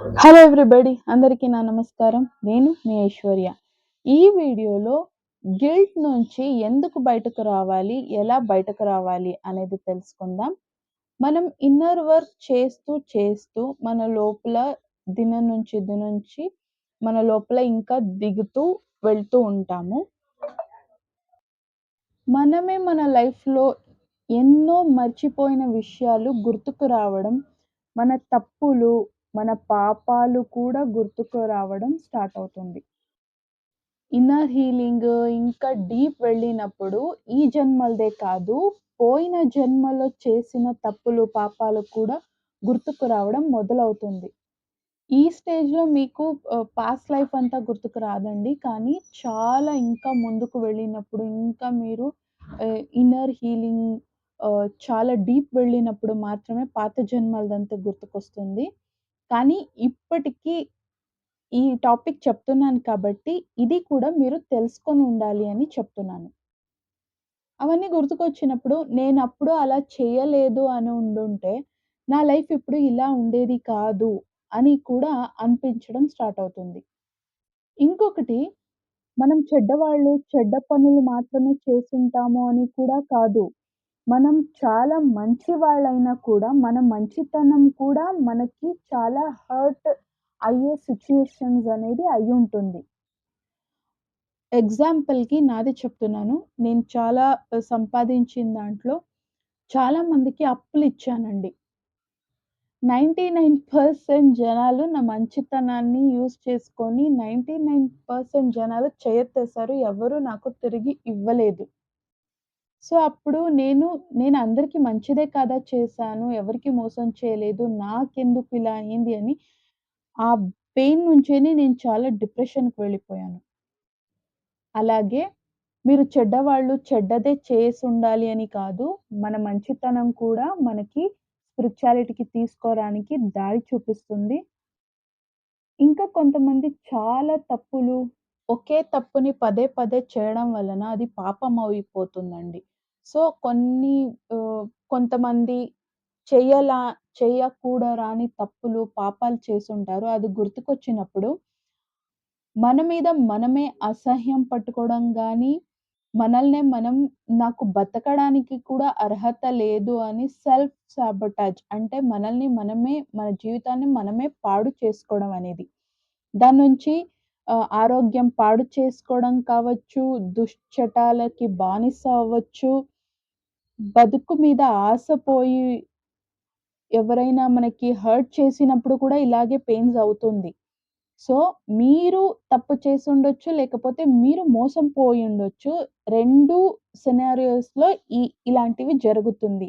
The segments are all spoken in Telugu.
హలో ఎవ్రీబడి అందరికీ నా నమస్కారం. నేను మీ ఐశ్వర్య. ఈ వీడియోలో గిల్ట్ నుంచి ఎందుకు బయటకు రావాలి? ఎలా బయటకు రావాలి? అనేది తెలుసుకుందాం. మనం ఇన్నర్ వర్క్ చేస్తూ మన లోపల దినం నుంచి మన లోపల ఇంకా దిగుతూ వెళ్తూ ఉంటాము. మనమే మన లైఫ్‌లో ఎన్నో మర్చిపోయిన విషయాలు గుర్తుకు రావడం, మన తప్పులు, మన పాపాలు కూడా గుర్తుకు రావడం స్టార్ట్ అవుతుంది. ఇన్నర్ హీలింగ్ ఇంకా డీప్ వెళ్ళినప్పుడు ఈ జన్మలదే కాదు, పోయిన జన్మలో చేసిన తప్పులు, పాపాలు కూడా గుర్తుకు రావడం మొదలవుతుంది. ఈ స్టేజ్‌లో మీకు పాస్ట్ లైఫ్ అంతా గుర్తుకు రాదండి. కానీ చాలా ఇంకా ముందుకు వెళ్ళినప్పుడు, ఇంకా మీరు ఇన్నర్ హీలింగ్ చాలా డీప్ వెళ్ళినప్పుడు మాత్రమే పాత జన్మలదంతా గుర్తుకొస్తుంది. కానీ ఇప్పటికి ఈ టాపిక్ చెప్తున్నాను కాబట్టి, ఇది కూడా మీరు తెలుసుకొనుండాలి అని చెప్తున్నాను. అవన్నీ గుర్తుకొచ్చినప్పుడు నేనప్పుడు అలా చేయలేదు అని ఉండుంటే, నా లైఫ్ ఇప్పుడు ఇలా ఉండేది కాదు అని కూడా అనిపించడం స్టార్ట్ అవుతుంది. ఇంకొకటి మనం చెడ్డవాళ్ళు, చెడ్డ పనులు మాత్రమే చేసుంటాము అని కూడా కాదు. మనం చాలా మంచి వాళ్ళైనా కూడా, మన మంచితనం కూడా మనకి చాలా హర్ట్ అయ్యే సిట్యుయేషన్స్ అనేది అయ్యుంటుంది. ఎగ్జాంపుల్‌కి నాదే చెప్తున్నాను. నేను చాలా సంపాదించిన దాంట్లో చాలా మందికి అప్పులిచ్చానండి. 99% జనాలు నా మంచితనాన్ని యూజ్ చేసుకొని 99% జనాలు చేయెత్తేసారు. ఎవరు నాకు తిరిగి ఇవ్వలేదు. సో, అప్పుడు నేను అందరికి మంచిదే కదా చేశాను. ఎవరికీ మోసం చేయలేదు. నాకెందుకు ఇలా అయింది అని ఆ పెయిన్ నుంచేనే నేను చాలా డిప్రెషన్‌కి వెళ్ళిపోయాను. అలాగే మీరు చెడ్డవాళ్ళు చెడ్డదే చేసుండాలి అని కాదు. మన మంచితనం కూడా మనకి స్పిరిచువాలిటీకి తీసుకోడానికి దారి చూపిస్తుంది. ఇంకా కొంతమంది చాలా తప్పులు ఒకే తప్పుని పదే పదే చేయడం వలన అది పాపం అయిపోతుందండి. సో, కొన్ని ఆహ్, కొంతమంది చెయ్యలా చెయ్యకూడరాని తప్పులు, పాపాలు చేసుంటారు. అది గుర్తుకొచ్చినప్పుడు మన మీద మనమే అసహ్యం పట్టుకోవడం గానీ, మనల్నే మనం నాకు బతకడానికి కూడా అర్హత లేదు అని సెల్ఫ్ సాబోటాజ్ అంటే మనల్ని మనమే మన జీవితాన్ని మనమే పాడు చేసుకోవడం అనేది. దాని నుంచి ఆరోగ్యం పాడు చేసుకోవడం కావచ్చు, దుశ్చటాలకి బానిస అవ్వచ్చు, బతుకు మీద ఆశ పోయి ఎవరైనా మనకి హర్ట్ చేసినప్పుడు కూడా ఇలాగే పెయిన్స్ అవుతుంది. సో, మీరు తప్పు చేసుండొచ్చు. లేకపోతే మీరు మోసం పోయుండొచ్చు. 2 సినారియోస్‌లో ఇలాంటివి జరుగుతుంది.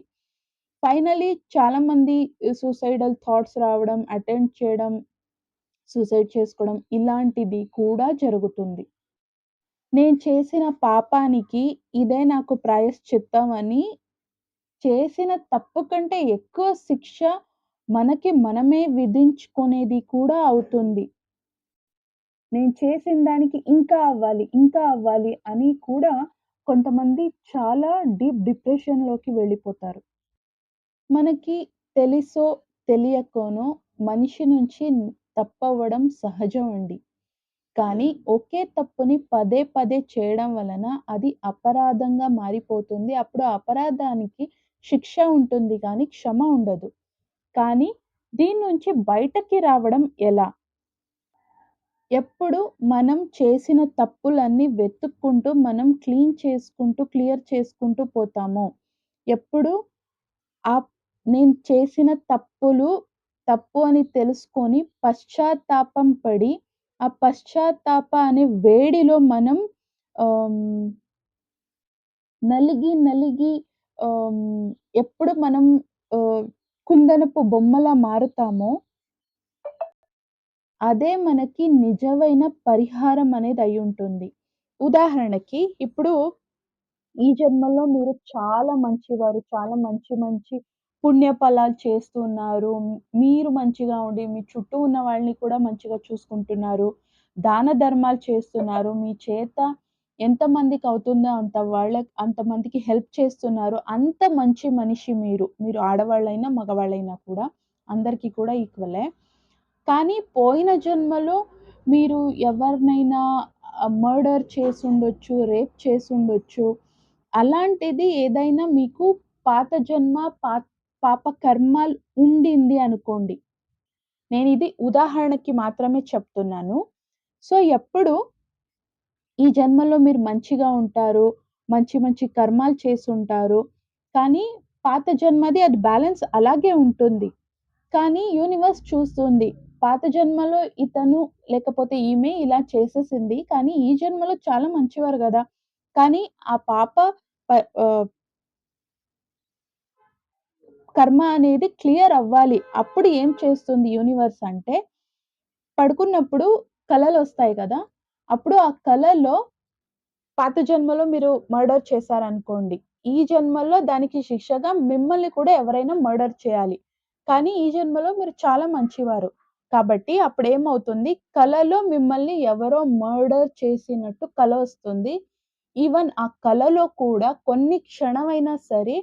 ఫైనల్లీ చాలామంది సూసైడల్ థాట్స్ రావడం, అటెంప్ట్ చేయడం, సూసైడ్ చేసుకోవడం ఇలాంటిది కూడా జరుగుతుంది. నేను చేసిన పాపానికి ఇదే నాకు ప్రాయశ్చిత్తం అని చేసిన తప్పు కంటే ఎక్కువ శిక్ష మనకి మనమే విధించుకునేది కూడా అవుతుంది. నేను చేసిన దానికి ఇంకా అవ్వాలి అని కూడా కొంతమంది చాలా డీప్ డిప్రెషన్‌లోకి వెళ్ళిపోతారు. మనకి తెలిసో, తెలియకనో మనిషి నుంచి తప్పవ్వడం సహజం అండి. కానీ ఒకే తప్పుని పదే పదే చేయడం వలన అది అపరాధంగా మారిపోతుంది. అప్పుడు అపరాధానికి శిక్ష ఉంటుంది కానీ క్షమ ఉండదు. కానీ దీని నుంచి బయటకి రావడం ఎలా? ఎప్పుడు మనం చేసిన తప్పులన్నీ వెతుక్కుంటూ, మనం క్లియర్ చేసుకుంటూ పోతామో, ఎప్పుడు ఆప్ నేను చేసిన తప్పు అని తెలుసుకొని పశ్చాత్తాపం పడి, ఆ పశ్చాత్తాప అనే వేడిలో మనం ఆహ్, నలిగి ఎప్పుడు మనం ఆహ్, కుందనపు బొమ్మలా మారుతామో అదే మనకి నిజమైన పరిహారం అనేది అయ్యుంటుంది. ఉదాహరణకి ఇప్పుడు ఈ జన్మలో మీరు చాలా మంచివారు. చాలా మంచి పుణ్య ఫలాలు చేస్తున్నారు. మీరు మంచిగా ఉండి, మీ చుట్టూ ఉన్న వాళ్ళని కూడా మంచిగా చూసుకుంటున్నారు. దాన ధర్మాలు చేస్తున్నారు. మీ చేత ఎంతమందికి అవుతుందో అంతమందికి హెల్ప్ చేస్తున్నారు. అంత మంచి మనిషి మీరు. మీరు ఆడవాళ్ళైనా, మగవాళ్ళైనా కూడా అందరికీ కూడా ఈక్వలే. కానీ పోయిన జన్మలో మీరు ఎవరినైనా మర్డర్ చేసుండొచ్చు, రేప్ చేసుండొచ్చు. అలాంటిది ఏదైనా మీకు పాత జన్మ పాప కర్మలు ఉండింది అనుకోండి. నేనిది ఉదాహరణకి మాత్రమే చెప్తున్నాను. సో, ఎప్పుడు ఈ జన్మలో మీరు మంచిగా ఉంటారు. మంచి మంచి కర్మాలు చేసుంటారు. కానీ పాత జన్మది అది బ్యాలెన్స్ అలాగే ఉంటుంది. కానీ యూనివర్స్ చూస్తుంది. పాత జన్మలో ఇతను లేకపోతే ఈమె ఇలా చేసేసింది. కానీ ఈ జన్మలో చాలా మంచివారు గదా! కానీ ఆ పాప ప ఆహ్, కర్మ అనేది క్లియర్ అవ్వాలి. అప్పుడు ఏం చేస్తుంది యూనివర్స్ అంటే, పడుకున్నప్పుడు కలలొస్తాయి గదా! అప్పుడు ఆ కలలో పాత జన్మలో మీరు మర్డర్ చేశారనుకోండి. ఈ జన్మలో దానికి శిక్షగా మిమ్మల్ని కూడా ఎవరైనా మర్డర్ చేయాలి. కానీ ఈ జన్మలో మీరు చాలా మంచివారు. కాబట్టి అప్పుడేమవుతుంది, కలలో మిమ్మల్ని ఎవరో మర్డర్ చేసినట్టు కల వస్తుంది. ఈవెన్ ఆ కలలో కూడా కొన్ని క్షణమైనా సరే,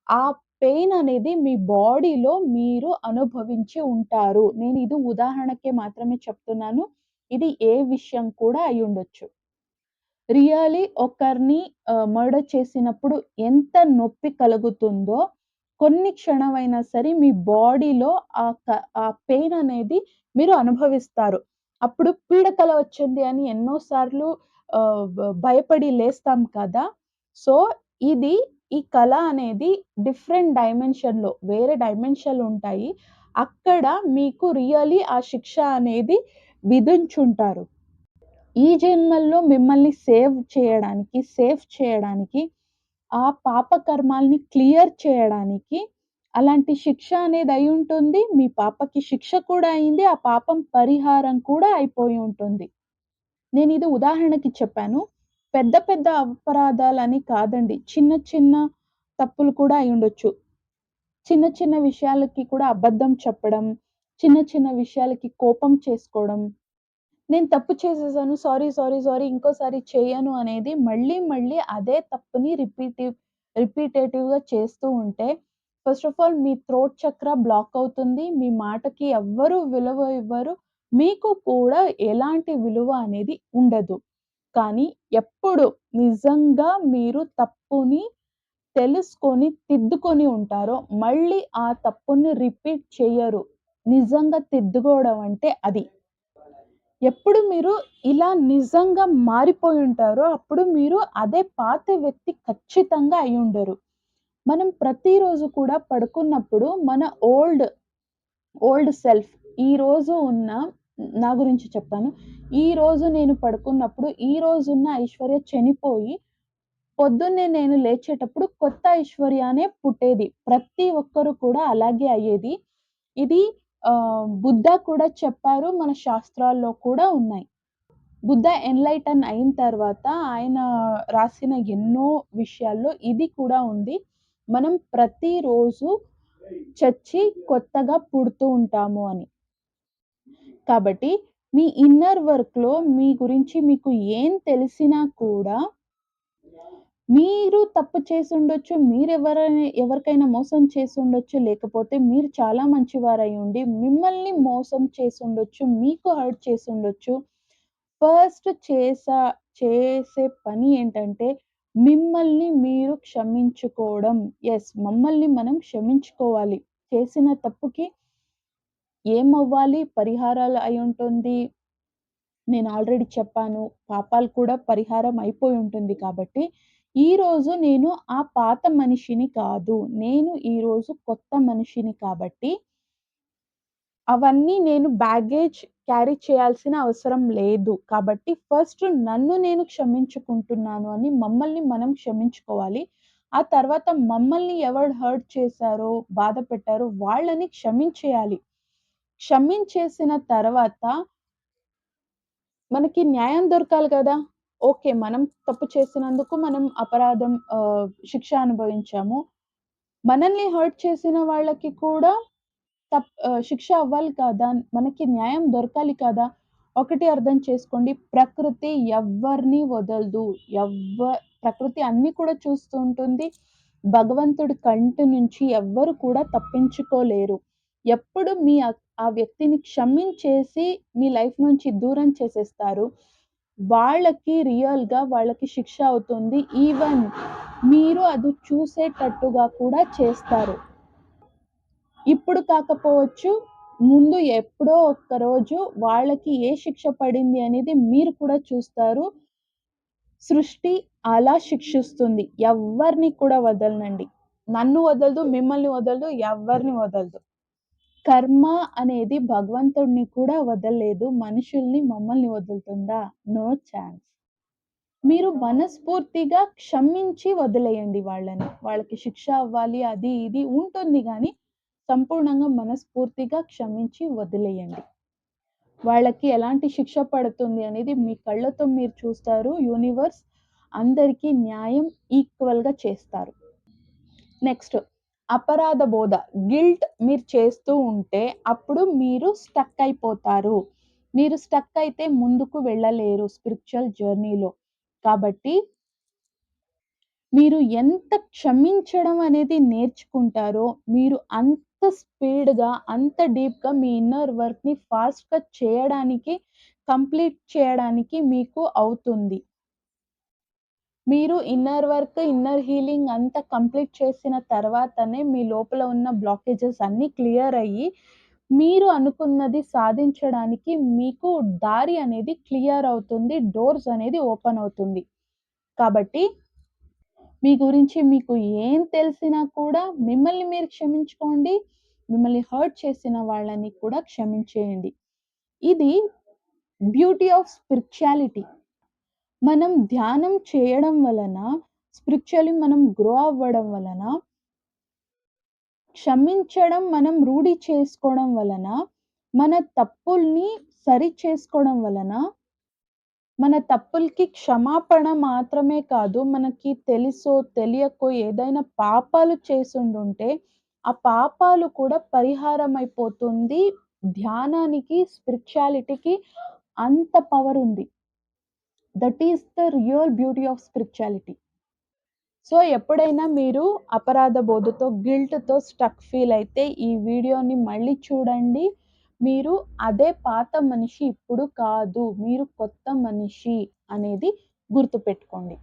ఆ పెయిన్ అనేది మీ బాడీలో మీరు అనుభవించి ఉంటారు. నేను ఇది ఉదాహరణకే మాత్రమే చెప్తున్నాను. ఇది ఏ విషయం కూడా అయ్యుండొచ్చు. రియల్లీ ఒకరిని మర్డర్ చేసినప్పుడు ఎంత నొప్పి కలుగుతుందో, కొన్ని క్షణమైనా సరే మీ బాడీలో ఆ పెయిన్ అనేది మీరు అనుభవిస్తారు. అప్పుడు పీడకల వచ్చింది అని ఎన్నో సార్లు భయపడి లేస్తాం కదా! సో, ఇది ఈ కల అనేది డిఫరెంట్ డైమెన్షన్‌లో వేరే డైమెన్షన్‌లుంటాయి. అక్కడ మీకు రియల్లీ ఆ శిక్ష అనేది విధించుంటారు. ఈ జన్మల్లో మిమ్మల్ని సేఫ్ చేయడానికి, ఆ పాప కర్మాల్ని క్లియర్ చేయడానికి అలాంటి శిక్ష అనేది అయ్యుంటుంది. మీ పాపకి శిక్ష కూడా అయింది. ఆ పాపం పరిహారం కూడా అయిపోయి ఉంటుంది. నేనిది ఉదాహరణకి చెప్పాను. పెద్ద పెద్ద అపరాధాలని కాదండి. చిన్న చిన్న తప్పులు కూడా అయ్యుండొచ్చు. చిన్న చిన్న విషయాలకి కూడా అబద్ధం చెప్పడం, చిన్న చిన్న విషయాలకి కోపం చేసుకోవడం. నేను తప్పు చేసేసాను. సారీ ఇంకోసారి చెయ్యను అనేది మళ్ళీ, మళ్ళీ అదే తప్పుని రిపీటేటివ్‌గా చేస్తూ ఉంటే first of all me throat చక్ర బ్లాక్ అవుతుంది. మీ మాటకి ఎవ్వరు విలువ ఇవ్వరు. మీకు కూడా ఎలాంటి విలువ అనేది ఉండదు. కానీ ఎప్పుడు నిజంగా మీరు తప్పుని తెలుసుకొని, తిద్దుకొని ఉంటారో మళ్ళీ ఆ తప్పుని రిపీట్ చెయ్యరు. నిజంగా తిద్దుకోవడం అంటే అది. ఎప్పుడు మీరు ఇలా నిజంగా మారిపోయుంటారో, అప్పుడు మీరు అదే పాత వ్యక్తి ఖచ్చితంగా అయ్యుండరు. మనం ప్రతిరోజు కూడా పడుకున్నప్పుడు మన ఓల్డ్ సెల్ఫ్ ఈరోజు ఉన్న నా గురించి చెప్తాను. ఈరోజు నేను పడుకున్నప్పుడు, ఈరోజున్న ఐశ్వర్య చనిపోయి, పొద్దున్నే నేను లేచేటప్పుడు కొత్త ఐశ్వర్యానే పుట్టేది. ప్రతి ఒక్కరు కూడా అలాగే అయ్యేది. ఇది బుద్ధ కూడా చెప్పారు. మన శాస్త్రాల్లో కూడా ఉన్నాయి. బుద్ధ ఎన్‌లైటన్ అయిన తర్వాత ఆయన రాసిన ఎన్నో విషయాల్లో ఇది కూడా ఉంది. మనం ప్రతిరోజు చచ్చి కొత్తగా పుడుతూ ఉంటాము అని. కాబట్టి మీ ఇన్నర్ వర్క్‌లో మీ గురించి మీకు ఏం తెలిసినా కూడా మీరు తప్పు చేసుండొచ్చు. ఎవరికైనా మోసం చేసుండొచ్చు. లేకపోతే మీరు చాలా మంచివారయ్యుండి మిమ్మల్ని మోసం చేసుండొచ్చు. మీకు హర్ట్ చేసుండొచ్చు. ఫస్ట్ చేసే పని ఏంటంటే మిమ్మల్ని మీరు క్షమించుకోవడం. మమ్మల్ని మనం క్షమించుకోవాలి. చేసిన తప్పుకి ఏమవ్వాలి? పరిహారాలు అయ్యుంటుంది. నేను ఆల్రెడీ చెప్పాను. పాపాలు కూడా పరిహారం అయిపోయి ఉంటుంది కాబట్టి, ఈరోజు నేను ఆ పాత మనిషిని కాదు. నేను ఈరోజు కొత్త మనిషిని కాబట్టి, అవన్నీ నేను బ్యాగేజ్ క్యారీ చేయాల్సిన అవసరం లేదు. కాబట్టి ఫస్ట్ నన్ను నేను క్షమించుకుంటున్నాను అని మమ్మల్ని మనం క్షమించుకోవాలి. ఆ తర్వాత మమ్మల్ని ఎవరు హర్ట్ చేశారో, బాధ పెట్టారో వాళ్ళని క్షమించేయాలి. క్షమించేసిన తర్వాత మనకి న్యాయం దొరకాలి గదా! ఓకే. మనం తప్పు చేసినందుకు మనం శిక్ష అనుభవించాము. మనల్ని హర్ట్ చేసిన వాళ్ళకి కూడా శిక్ష అవ్వాలి కదా! మనకి న్యాయం దొరకాలి కదా! ఒకటి అర్థం చేసుకోండి. ప్రకృతి ఎవ్వరిని వదలదు. ప్రకృతి అన్నీ కూడా చూస్తూ ఉంటుంది. భగవంతుడి కంటి నుంచి ఎవ్వరు కూడా తప్పించుకోలేరు. ఎప్పుడు మీ ఆ వ్యక్తిని క్షమించేసి మీ లైఫ్ నుంచి దూరం చేసేస్తారు. వాళ్ళకి రియల్‌గా వాళ్ళకి శిక్ష అవుతుంది. ఈవెన్ మీరు అది చూసేటట్టుగా కూడా చేస్తారు. ఇప్పుడు కాకపోవచ్చు, ముందు ఎప్పుడో ఒక్కరోజు వాళ్ళకి ఏ శిక్ష పడింది అనేది మీరు కూడా చూస్తారు. సృష్టి అలా శిక్షిస్తుంది. ఎవ్వరిని కూడా వదలనండి. నన్ను వదలదు, మిమ్మల్ని వదలదు, ఎవ్వరిని వదలదు. కర్మ అనేది భగవంతుడిని కూడా వదలలేదు. మనుషుల్ని, మమ్మల్ని వదులుతుందా? No chance. మీరు మనస్ఫూర్తిగా క్షమించి వదిలేయండి వాళ్ళని. వాళ్ళకి శిక్ష అవ్వాలి అది ఇది ఉంటుంది గానీ, సంపూర్ణంగా మనస్ఫూర్తిగా క్షమించి వదిలేయండి. వాళ్ళకి ఎలాంటి శిక్ష పడుతుంది అనేది మీ కళ్ళతో మీరు చూస్తారు. యూనివర్స్ అందరికీ న్యాయం ఈక్వల్‌గా చేస్తారు. నెక్స్ట్ అపరాధ బోధ. గిల్ట్ మీరు చేస్తూ ఉంటే అప్పుడు మీరు స్టక్ అయిపోతారు. మీరు స్టక్ అయితే ముందుకు వెళ్ళలేరు స్పిరిచ్యువల్ జర్నీలో. కాబట్టి మీరు ఎంత క్షమించడం అనేది నేర్చుకుంటారో, మీరు అంత స్పీడ్‌గా, అంత డీప్‌గా మీ ఇన్నర్ వర్క్‌ని ఫాస్ట్‌గా చేయడానికి, కంప్లీట్ చేయడానికి మీకు అవుతుంది. మీరు ఇన్నర్ వర్క్, ఇన్నర్ హీలింగ్ అంతా కంప్లీట్ చేసిన తర్వాతనే మీ లోపల ఉన్న బ్లాకేజెస్ అన్నీ క్లియర్ అయ్యి, మీరు అనుకున్నది సాధించడానికి మీకు దారి అనేది క్లియర్ అవుతుంది. డోర్స్ అనేది ఓపెన్ అవుతుంది. కాబట్టి మీ గురించి మీకు ఏం తెలిసినా కూడా మిమ్మల్ని మీరు క్షమించుకోండి. మిమ్మల్ని హర్ట్ చేసిన వాళ్ళని కూడా క్షమించేయండి. ఇది బ్యూటీ ఆఫ్ స్పిరిచ్యుయాలిటీ. మనం ధ్యానం చేయడం వలన, స్పిరిచ్యువల్లీ మనం గ్రో అవ్వడం వలన, క్షమించడం మనం రూఢి చేసుకోవడం వలన, మన తప్పుల్ని సరి చేసుకోవడం వలన మన తప్పులకి క్షమాపణ మాత్రమే కాదు, మనకి తెలుసో, తెలియకో ఏదైనా పాపాలు చేసుండుంటే, ఆ పాపాలు కూడా పరిహారం అయిపోతుంది. ధ్యానానికి, స్పిరిచ్యుయాలిటీకి అంత పవరుంది. That is the real beauty of spirituality. So, ఎప్పుడైనా మీరు అపరాధ బోధతో, గిల్ట్‌తో స్టక్ ఫీల్ అయితే ఈ వీడియోని మళ్ళీ చూడండి. మీరు అదే పాత మనిషి ఇప్పుడు కాదు. మీరు కొత్త మనిషి అనేది గుర్తుపెట్టుకోండి.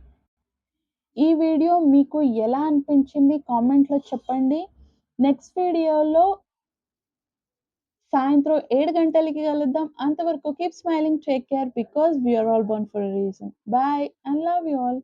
ఈ వీడియో మీకు ఎలా అనిపించింది కామెంట్‌లో చెప్పండి. నెక్స్ట్ వీడియోలో సాయంత్రం 7 గంటలకి కలుద్దాం. అంతవరకు keep smiling, take care because we are all born for a reason. Bye and love you all.